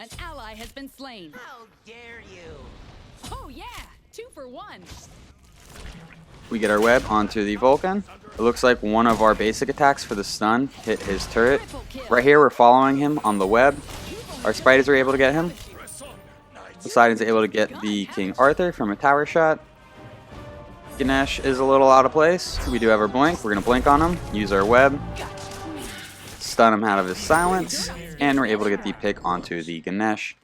An ally has been slain. How dare you? Oh yeah, 2 for 1. We get our web onto the Vulcan. It looks like one of our basic attacks for the stun hit his turret. Right here we're following him on the web. Our spiders are able to get him. Poseidon's able to get the King Arthur from a tower shot. Ganesh is a little out of place. We do have our blink. We're going to blink on him, use our web, stun him out of his silence, and we're able to get the pick onto the Ganesh.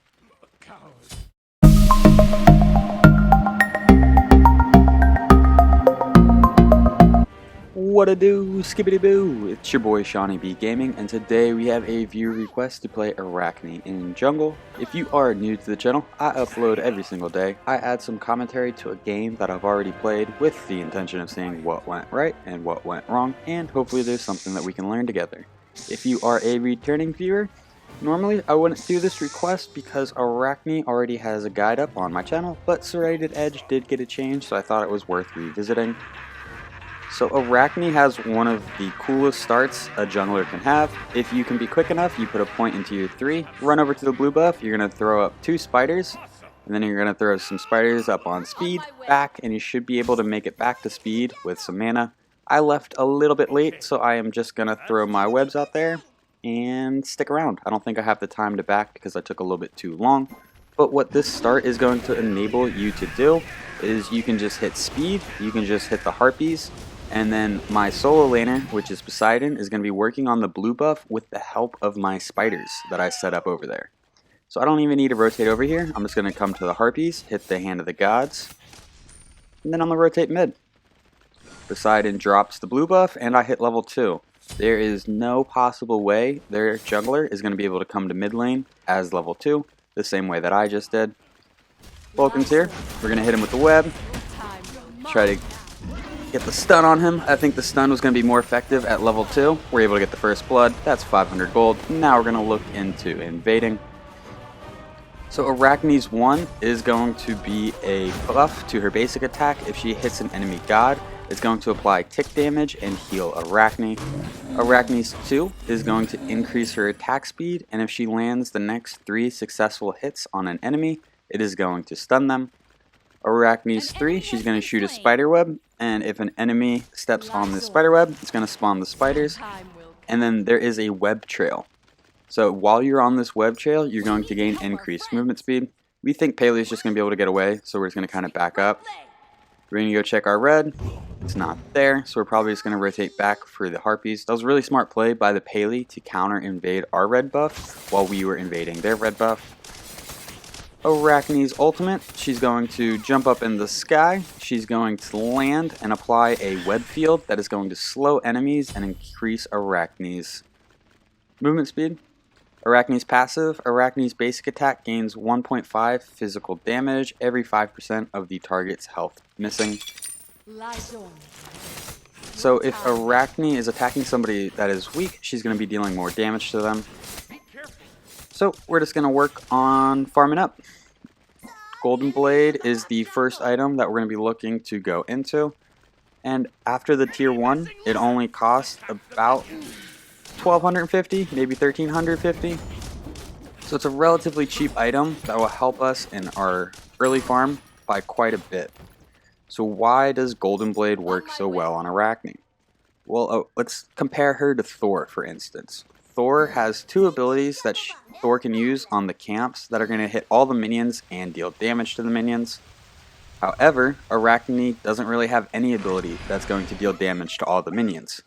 What a do, skibbity boo! It's your boy SeanyB Gaming, and today we have a viewer request to play Arachne in jungle. If you are new to the channel, I upload every single day. I add some commentary to a game that I've already played with the intention of seeing what went right and what went wrong, and hopefully there's something that we can learn together. If you are a returning viewer, normally I wouldn't do this request because Arachne already has a guide up on my channel, but Serrated Edge did get a change, so I thought it was worth revisiting. So Arachne has one of the coolest starts a jungler can have. If you can be quick enough, you put a point into your 3, run over to the blue buff, you're going to throw up 2 spiders, and then you're going to throw some spiders up on speed, back, and you should be able to make it back to speed with some mana. I left a little bit late, so I am just going to throw my webs out there and stick around. I don't think I have the time to back because I took a little bit too long. But what this start is going to enable you to do is you can just hit speed, you can just hit the harpies, and then my solo laner, which is Poseidon, is going to be working on the blue buff with the help of my spiders that I set up over there. So I don't even need to rotate over here. I'm just going to come to the harpies, hit the hand of the gods, and then I'm going to rotate mid. Poseidon drops the blue buff, and I hit level 2. There is no possible way their jungler is going to be able to come to mid lane as level 2, the same way that I just did. Vulcan's here. We're going to hit him with the web, try to get the stun on him. I think the stun was going to be more effective at level 2. We're able to get the first blood. That's 500 gold. Now we're going to look into invading. So Arachne's 1 is going to be a buff to her basic attack. If she hits an enemy god, it's going to apply tick damage and heal Arachne. Arachne's 2 is going to increase her attack speed, and if she lands the next 3 successful hits on an enemy, it is going to stun them. Arachne's 3, she's going to shoot a spider web, and if an enemy steps on the spider web, it's going to spawn the spiders, and then there is a web trail. So while you're on this web trail, you're going to gain increased movement speed. We think Paley is just going to be able to get away, so we're just going to kind of back up. We're going to go check our red. It's not there, so we're probably just going to rotate back for the harpies. That was a really smart play by the Paley to counter invade our red buff while we were invading their red buff. Arachne's ultimate, she's going to jump up in the sky, she's going to land and apply a web field that is going to slow enemies and increase Arachne's movement speed. Arachne's passive, Arachne's basic attack gains 1.5 physical damage every 5% of the target's health missing. So if Arachne is attacking somebody that is weak, she's going to be dealing more damage to them. So we're just going to work on farming up. Golden Blade is the first item that we're going to be looking to go into. And after the tier 1, it only costs about 1,250, maybe 1,350. So it's a relatively cheap item that will help us in our early farm by quite a bit. So why does Golden Blade work so well on Arachne? Well, let's compare her to Thor, for instance. Thor has 2 abilities that Thor can use on the camps that are going to hit all the minions and deal damage to the minions. However, Arachne doesn't really have any ability that's going to deal damage to all the minions.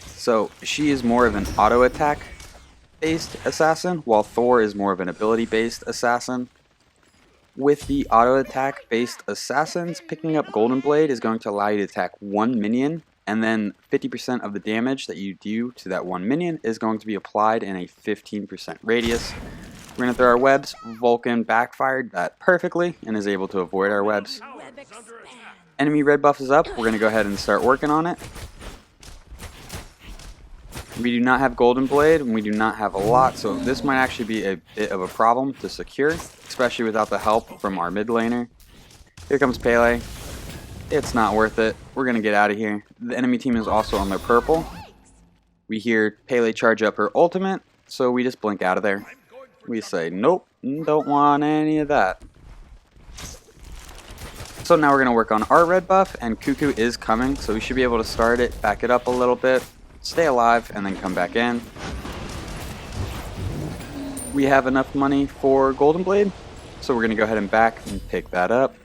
So she is more of an auto attack based assassin, while Thor is more of an ability based assassin. With the auto attack based assassins, picking up Golden Blade is going to allow you to attack 1 minion, and then 50% of the damage that you do to that 1 minion is going to be applied in a 15% radius. We're going to throw our webs. Vulcan backfired that perfectly and is able to avoid our webs. Enemy red buff is up. We're going to go ahead and start working on it. We do not have Golden Blade, and we do not have a lot, so this might actually be a bit of a problem to secure, especially without the help from our mid laner. Here comes Pele. It's not worth it. We're going to get out of here. The enemy team is also on their purple. We hear Pele charge up her ultimate, so we just blink out of there. We say, nope, Don't want any of that. So now we're going to work on our red buff, and Cuckoo is coming, so we should be able to start it, back it up a little bit, stay alive, and then come back in. We have enough money for Golden Blade, so we're going to go ahead and back and pick that up.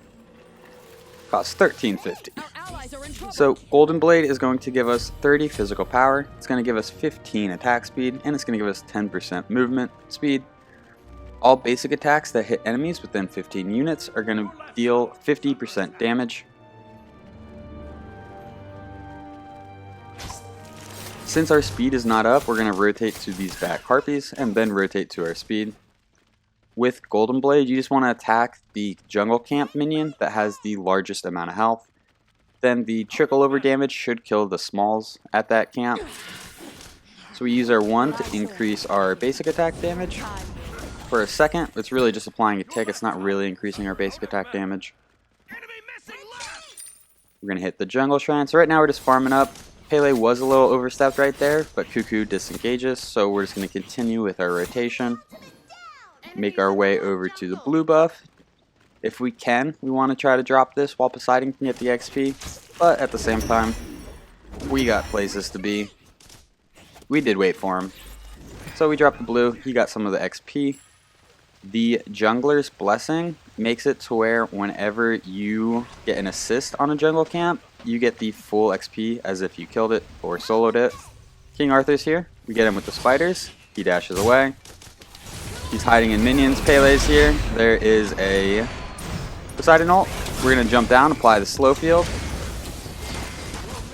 Costs $13.50. So Golden Blade is going to give us 30 physical power, it's going to give us 15 attack speed, and it's going to give us 10% movement speed. All basic attacks that hit enemies within 15 units are going to deal 50% damage. Since our speed is not up, we're going to rotate to these back harpies and then rotate to our speed. With Golden Blade, you just want to attack the jungle camp minion that has the largest amount of health. Then the trickle over damage should kill the smalls at that camp. So we use our 1 to increase our basic attack damage. For a second, it's really just applying a tick, it's not really increasing our basic attack damage. We're going to hit the jungle shrine. So right now we're just farming up. Pele was a little overstepped right there, but Cuckoo disengages, so we're just going to continue with our rotation. Make our way over to the blue buff. If we can, we want to try to drop this while Poseidon can get the XP, but at the same time, we got places to be. We did wait for him. So we dropped the blue, he got some of the XP. The Jungler's Blessing makes it to where whenever you get an assist on a jungle camp, you get the full XP as if you killed it or soloed it. King Arthur's here. We get him with the spiders. He dashes away. He's hiding in minions. Pele's here. There is a Poseidon ult. We're going to jump down, apply the slow field.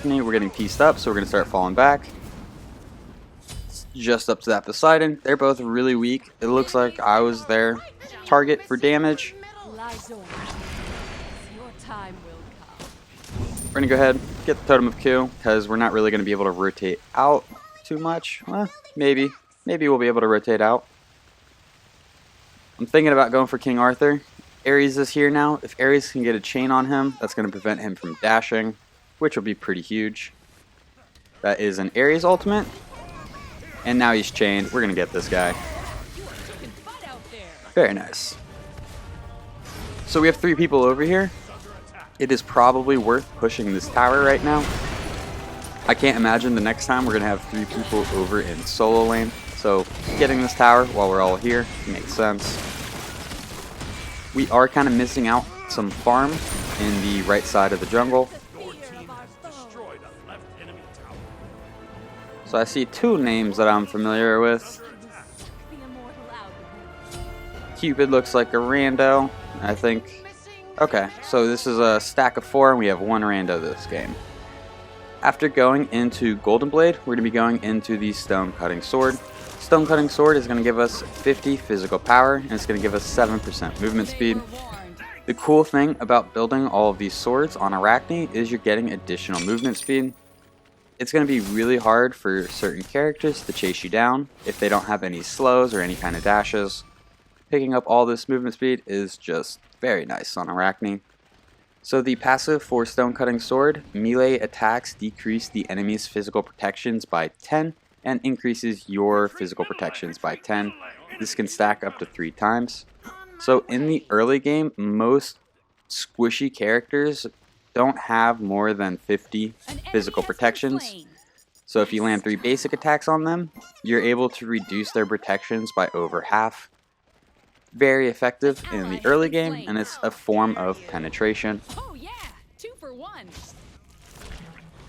We're getting pieced up, so we're going to start falling back. Just up to that Poseidon. They're both really weak. It looks like I was their target for damage. We're going to go ahead, get the Totem of Q, because we're not really going to be able to rotate out too much. Well, maybe. Maybe we'll be able to rotate out. I'm thinking about going for King Arthur. Ares is here now. If Ares can get a chain on him, that's going to prevent him from dashing, which will be pretty huge. That is an Ares ultimate. And now he's chained. We're going to get this guy. Very nice. So we have 3 people over here. It is probably worth pushing this tower right now. I can't imagine the next time we're going to have 3 people over in solo lane. So getting this tower while we're all here makes sense. We are kind of missing out some farm in the right side of the jungle. So I see 2 names that I'm familiar with. Cupid looks like a rando, I think. Okay, so this is a stack of 4 and we have 1 rando this game. After going into Golden Blade, we're going to be going into the Stone Cutting Sword. Stone Cutting Sword is going to give us 50 physical power and it's going to give us 7% movement speed. The cool thing about building all of these swords on Arachne is you're getting additional movement speed. It's going to be really hard for certain characters to chase you down if they don't have any slows or any kind of dashes. Picking up all this movement speed is just very nice on Arachne. So the passive for Stone Cutting Sword, melee attacks decrease the enemy's physical protections by 10 and increases your physical protections by 10. This can stack up to 3 times. So in the early game, most squishy characters don't have more than 50 physical protections. So if you land 3 basic attacks on them, you're able to reduce their protections by over half. Very effective in the early game, and it's a form of penetration. Oh yeah, 2 for 1.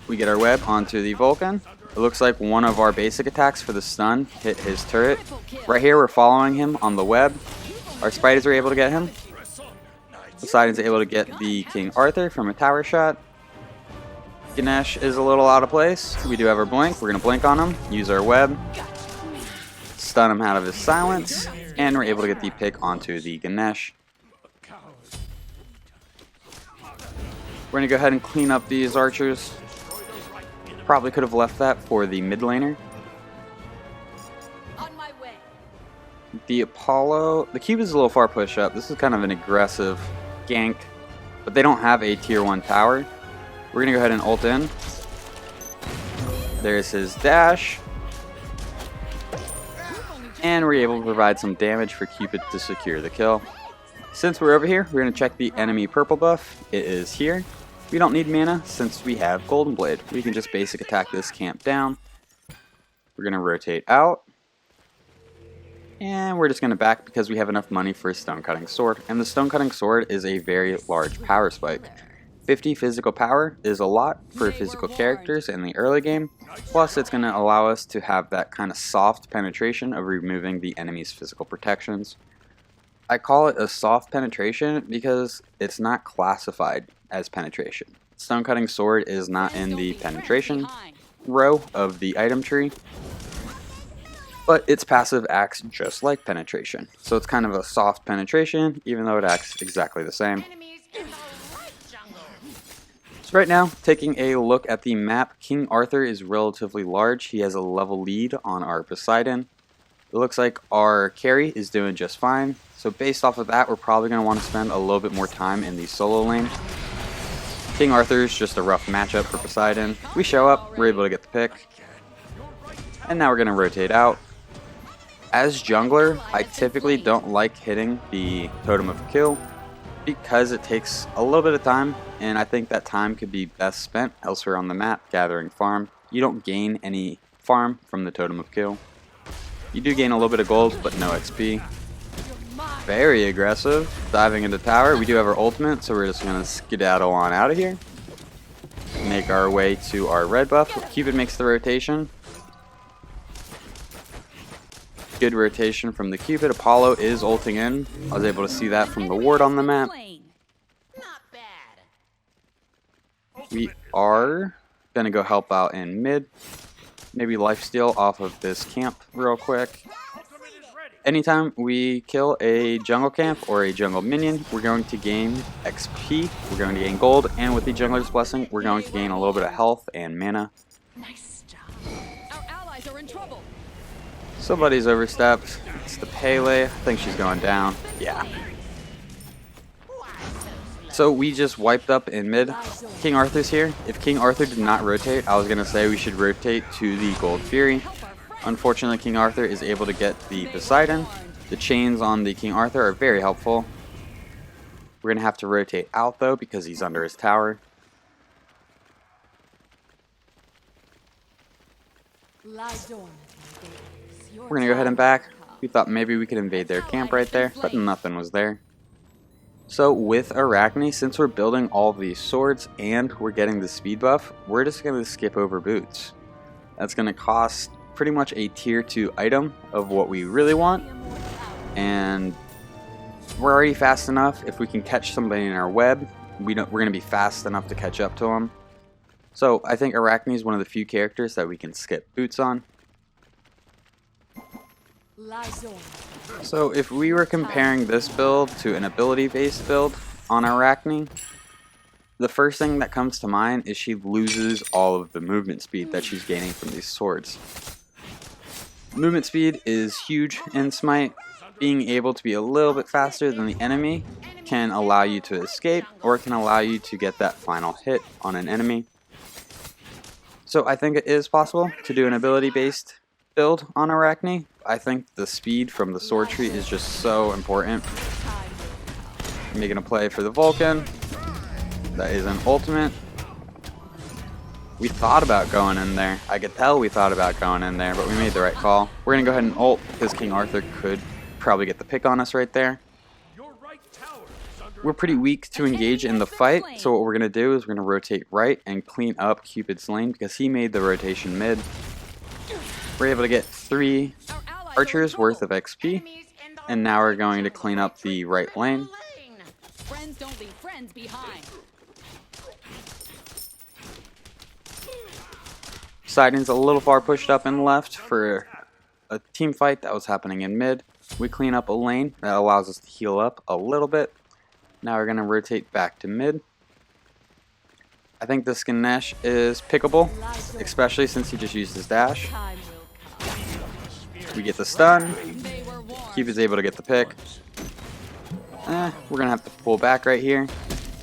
We get our web onto the Vulcan. It looks like one of our basic attacks for the stun hit his turret. Right here we're following him on the web. Our spiders are able to get him. Poseidon's able to get the King Arthur from a tower shot. Ganesh is a little out of place. We do have our blink. We're going to blink on him, use our web, stun him out of his silence, and we're able to get the pick onto the Ganesh. We're going to go ahead and clean up these archers. Probably could have left that for the mid laner. On my way. The Apollo, the cube is a little far push up. This is kind of an aggressive gank, but they don't have a tier 1 tower. We're going to go ahead and ult in. There's his dash. and we're able to provide some damage for Cupid to secure the kill. Since we're over here, we're going to check the enemy purple buff. It is here. We don't need mana since we have Golden Blade. We can just basic attack this camp down. We're going to rotate out. And we're just going to back because we have enough money for a Stone Cutting Sword. And the Stone Cutting Sword is a very large power spike. 50 physical power is a lot for physical characters in the early game. Plus it's going to allow us to have that kind of soft penetration of removing the enemy's physical protections. I call it a soft penetration because it's not classified as penetration. Stone Cutting Sword is not in the penetration row of the item tree, but its passive acts just like penetration. So it's kind of a soft penetration, even though it acts exactly the same. So right now, taking a look at the map, King Arthur is relatively large. He has a level lead on our Poseidon. It looks like our carry is doing just fine. So based off of that, we're probably going to want to spend a little bit more time in the solo lane. King Arthur is just a rough matchup for Poseidon. We show up, we're able to get the pick. And now we're going to rotate out. As jungler, I typically don't like hitting the Totem of Kill because it takes a little bit of time, and I think that time could be best spent elsewhere on the map gathering farm. You don't gain any farm from the Totem of Kill. You do gain a little bit of gold, but no XP. Very aggressive, diving into tower. We do have our ultimate, so we're just going to skedaddle on out of here. Make our way to our red buff. Cupid makes the rotation. Good rotation from the Cupid. Apollo is ulting in. I was able to see that from the ward on the map. We are going to go help out in mid. Maybe lifesteal off of this camp real quick. Anytime we kill a jungle camp or a jungle minion, we're going to gain XP, we're going to gain gold, and with the Jungler's Blessing, we're going to gain a little bit of health and mana. Nice job. Our allies are in trouble. Somebody's overstepped. It's the Pele. I think she's going down. Yeah. So we just wiped up in mid. King Arthur's here. If King Arthur did not rotate, I was going to say we should rotate to the Gold Fury. Unfortunately, King Arthur is able to get the Poseidon. The chains on the King Arthur are very helpful. We're going to have to rotate out though because he's under his tower. We're going to go ahead and back. We thought maybe we could invade their camp right there, but nothing was there. So with Arachne, since we're building all of these swords and we're getting the speed buff, we're just going to skip over boots. That's going to cost pretty much a tier 2 item of what we really want, and we're already fast enough. If we can catch somebody in our web, we're going to be fast enough to catch up to them. So I think Arachne is one of the few characters that we can skip boots on. So if we were comparing this build to an ability based build on Arachne, the first thing that comes to mind is she loses all of the movement speed that she's gaining from these swords. Movement speed is huge in Smite. Being able to be a little bit faster than the enemy can allow you to escape, or it can allow you to get that final hit on an enemy. So I think it is possible to do an ability based build on Arachne. I think the speed from the sword tree is just so important. Making a play for the Vulcan. That is an ultimate. We thought about going in there. I could tell we thought about going in there, but we made the right call. We're going to go ahead and ult because King Arthur could probably get the pick on us right there. We're pretty weak to engage in the fight, so what we're going to do is we're going to rotate right and clean up Cupid's lane because he made the rotation mid. We're able to get 3 archers worth of XP, and now we're going to clean up the right lane. Friends don't leave friends behind. Poseidon's a little far pushed up and left for a team fight that was happening in mid. We clean up a lane that allows us to heal up a little bit. Now we're going to rotate back to mid. I think this Ganesh is pickable, especially since he just used his dash. We get the stun. Cupid's able to get the pick. We're going to have to pull back right here.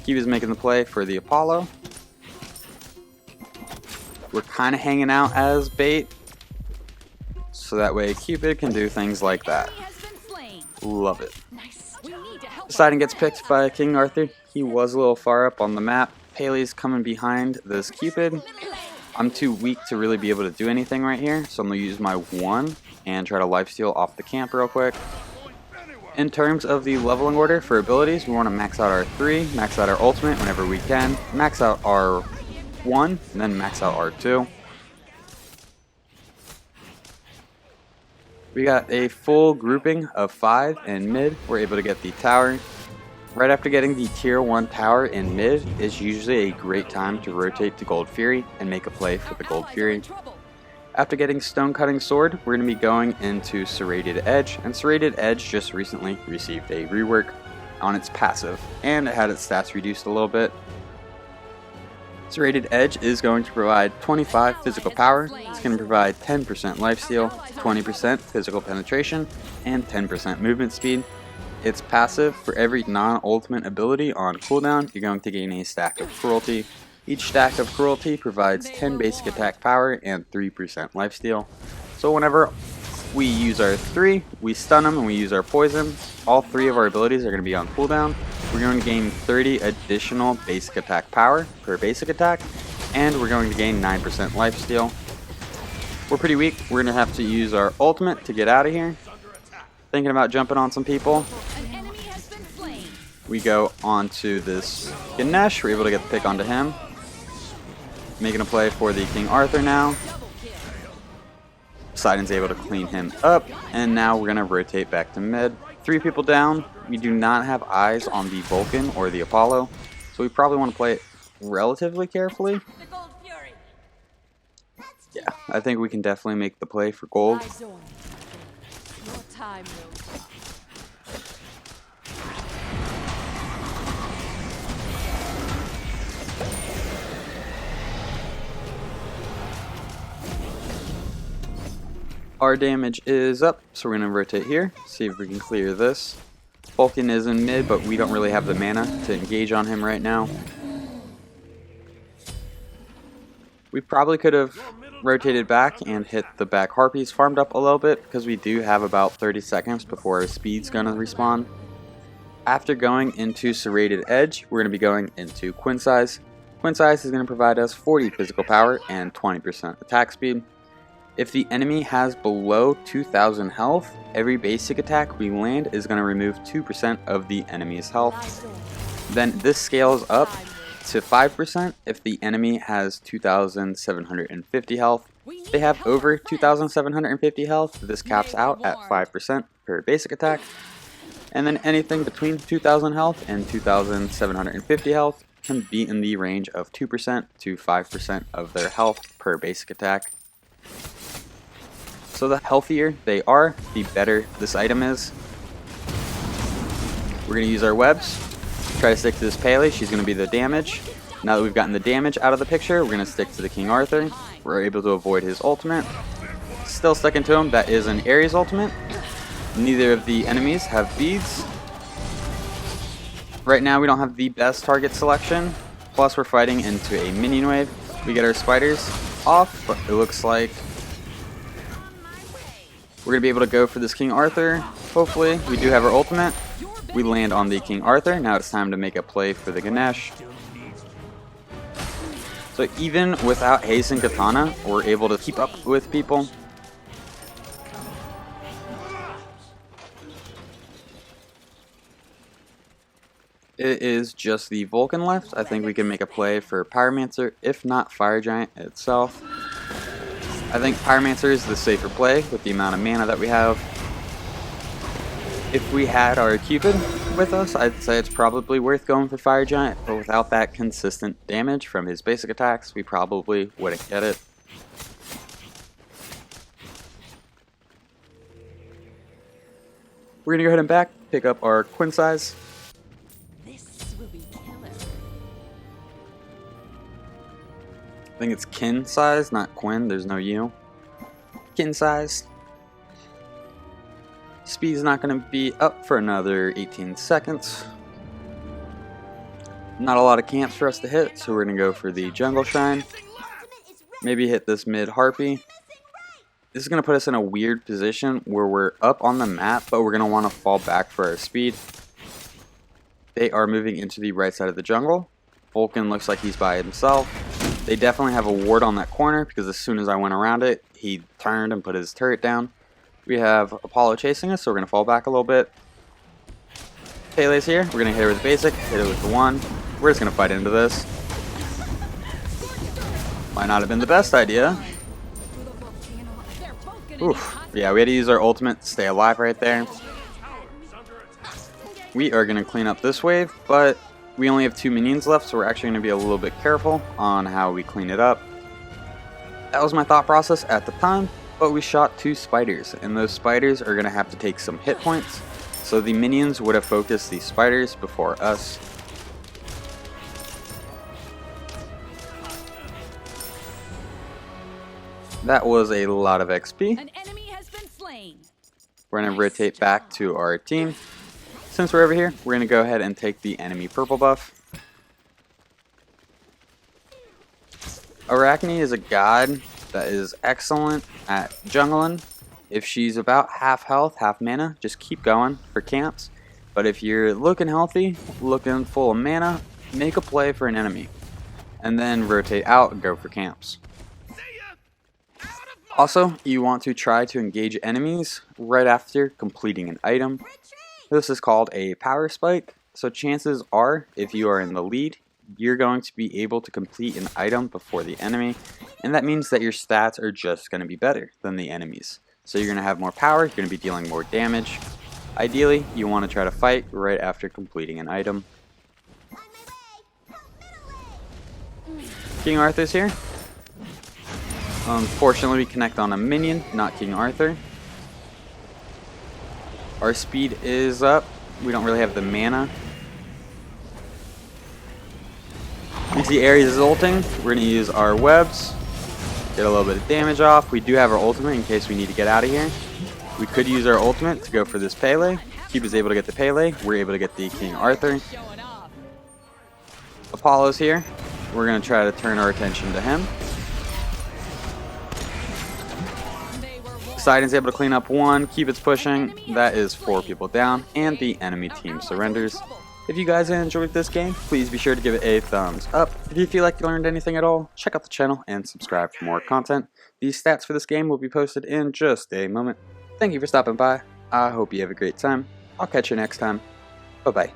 Cupid's making the play for the Apollo. We're kind of hanging out as bait. so that way Cupid can do things like that. Enemy has been slain. Love it. Nice. We need to help. Poseidon gets picked by King Arthur. He was a little far up on the map. Paley's coming behind this Cupid. I'm too weak to really be able to do anything right here, so I'm going to use my 1 and try to lifesteal off the camp real quick. In terms of the leveling order for abilities, we want to max out our 3, max out our ultimate whenever we can, max out our 1, and then max out our 2. We got a full grouping of 5 in mid. We're able to get the tower. Right after getting the tier 1 tower in mid is usually a great time to rotate to Gold Fury and make a play for the Gold Fury. After getting Stone Cutting Sword, we're going to be going into Serrated Edge, and Serrated Edge just recently received a rework on its passive, and it had its stats reduced a little bit. Serrated Edge is going to provide 25 physical power, it's going to provide 10% lifesteal, 20% physical penetration, and 10% movement speed. Its passive, for every non-ultimate ability on cooldown, you're going to gain a stack of Cruelty. Each stack of Cruelty provides 10 basic attack power and 3% lifesteal. So whenever we use our 3, we stun them and we use our poison, all 3 of our abilities are going to be on cooldown. We're going to gain 30 additional basic attack power per basic attack, and we're going to gain 9% lifesteal. We're pretty weak, we're going to have to use our ultimate to get out of here. Thinking about jumping on some people. An enemy has been slain. We go onto this Ganesh, we're able to get the pick onto him. Making a play for the King Arthur now. Double kill. Poseidon's able to clean him up, and now we're going to rotate back to mid. 3 people down. We do not have eyes on the Vulcan or the Apollo, so we probably want to play it relatively carefully. The Gold Fury. Yeah, I think we can definitely make the play for gold. Eyes on you. Your time will come. Our damage is up, so we're going to rotate here, see if we can clear this. Vulcan is in mid, but we don't really have the mana to engage on him right now. We probably could have rotated back and hit the back Harpies farmed up a little bit, because we do have about 30 seconds before our speed's going to respawn. After going into Serrated Edge, we're going to be going into Quinsize. Quinsize is going to provide us 40 physical power and 20% attack speed. If the enemy has below 2,000 health, every basic attack we land is going to remove 2% of the enemy's health. Then this scales up to 5% if the enemy has 2,750 health. If they have over 2,750 health, this caps out at 5% per basic attack. And then anything between 2,000 health and 2,750 health can be in the range of 2% to 5% of their health per basic attack. So the healthier they are, the better this item is. We're going to use our webs. Try to stick to this Paley. She's going to be the damage. Now that we've gotten the damage out of the picture, we're going to stick to the King Arthur. We're able to avoid his ultimate. Still sticking to him. That is an Ares ultimate. Neither of the enemies have beads. Right now we don't have the best target selection. Plus we're fighting into a minion wave. We get our spiders off, but it looks like we're going to be able to go for this King Arthur. Hopefully, we do have our ultimate. We land on the King Arthur. Now it's time to make a play for the Ganesh. So even without Hastened Katana, we're able to keep up with people. It is just the Vulcan left. I think we can make a play for Pyromancer, if not Fire Giant itself. I think Pyromancer is the safer play with the amount of mana that we have. If we had our Cupid with us, I'd say it's probably worth going for Fire Giant, but without that consistent damage from his basic attacks, we probably wouldn't get it. We're going to go ahead and back, pick up our Quinsize. This will be killer. I think it's kin size, not Quinn. There's no U. Kin size. Speed's not going to be up for another 18 seconds. Not a lot of camps for us to hit, so we're going to go for the Jungle Shrine. Maybe hit this mid Harpy. This is going to put us in a weird position where we're up on the map, but we're going to want to fall back for our speed. They are moving into the right side of the jungle. Vulcan looks like he's by himself. They definitely have a ward on that corner because as soon as I went around it, he turned and put his turret down. We have Apollo chasing us, so we're going to fall back a little bit. Pele's here. We're going to hit her with the basic, hit her with the one. We're just going to fight into this. Might not have been the best idea. Oof. Yeah, we had to use our ultimate to stay alive right there. We are going to clean up this wave, but we only have 2 minions left, so we're actually going to be a little bit careful on how we clean it up. That was my thought process at the time, but we shot 2 spiders, and those spiders are going to have to take some hit points, so the minions would have focused these spiders before us. That was a lot of XP. An enemy has been slain. We're going to rotate back to our team. Since we're over here, we're going to go ahead and take the enemy purple buff. Arachne is a god that is excellent at jungling. If she's about half health, half mana, just keep going for camps. But if you're looking healthy, looking full of mana, make a play for an enemy. And then rotate out and go for camps. Also, you want to try to engage enemies right after completing an item. This is called a power spike, so chances are, if you are in the lead, you're going to be able to complete an item before the enemy, and that means that your stats are just going to be better than the enemies. So you're going to have more power, you're going to be dealing more damage. Ideally, you want to try to fight right after completing an item. King Arthur's here. Unfortunately, we connect on a minion, not King Arthur. Our speed is up. We don't really have the mana. We see Ares is ulting. We're going to use our webs. Get a little bit of damage off. We do have our ultimate in case we need to get out of here. We could use our ultimate to go for this Pele. Cube is able to get the Pele. We're able to get the King Arthur. Apollo's here. We're going to try to turn our attention to him. Poseidon's able to clean up 1, Cupid's pushing, that is 4 people down, and the enemy team surrenders. If you guys enjoyed this game, please be sure to give it a thumbs up. If you feel like you learned anything at all, check out the channel and subscribe for more content. The stats for this game will be posted in just a moment. Thank you for stopping by. I hope you have a great time. I'll catch you next time. Bye bye.